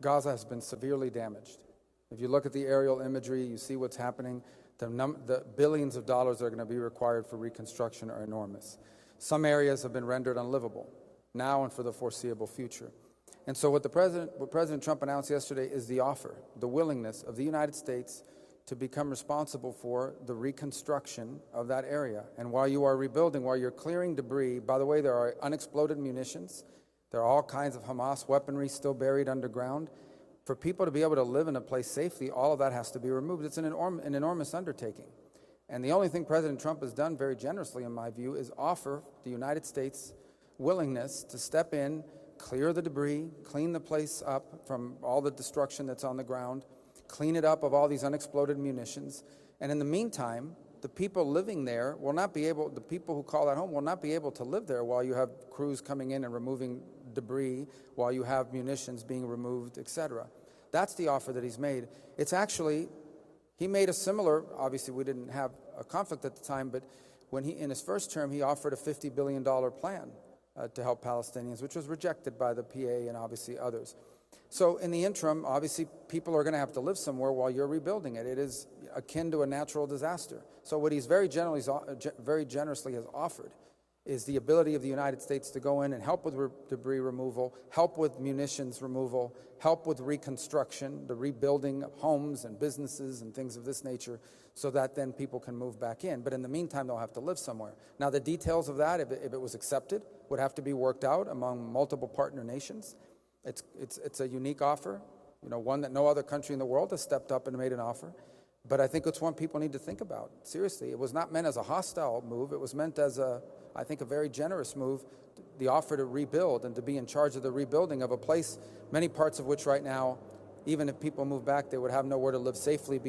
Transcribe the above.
Gaza has been severely damaged. If you look at the aerial imagery, you see what's happening. The billions of dollars that are going to be required for reconstruction are enormous. Some areas have been rendered unlivable now and for the foreseeable future. And so what President Trump announced yesterday is the offer, the willingness of the United States to become responsible for the reconstruction of that area. And while you are rebuilding, while you're clearing debris, by the way, there are unexploded munitions. There are all kinds of Hamas weaponry still buried underground. For people to be able to live in a place safely, all of that has to be removed. It's an enormous undertaking. And the only thing President Trump has done very generously, in my view, is offer the United States willingness to step in, clear the debris, clean the place up from all the destruction that's on the ground, clean it up of all these unexploded munitions. And in the meantime, the people living there will not be able, the people who call that home will not be able to live there while you have crews coming in and removing debris, while you have munitions being removed, etc. That's the offer that he's made. It's actually, he made a similar, obviously we didn't have a conflict at the time, but when in his first term, he offered a $50 billion plan to help Palestinians, which was rejected by the PA and obviously others. So in the interim, obviously, people are going to have to live somewhere while you're rebuilding it. It is akin to a natural disaster. So what he's very generously has offered is the ability of the United States to go in and help with debris removal, help with munitions removal, help with reconstruction, the rebuilding of homes and businesses and things of this nature, so that then people can move back in. But in the meantime, they'll have to live somewhere. Now, the details of that, if it was accepted, would have to be worked out among multiple partner nations. It's a unique offer, one that no other country in the world has stepped up and made an offer. But I think it's one people need to think about. Seriously, it was not meant as a hostile move. It was meant as I think, a very generous move, the offer to rebuild and to be in charge of the rebuilding of a place, many parts of which right now, even if people move back, they would have nowhere to live safely because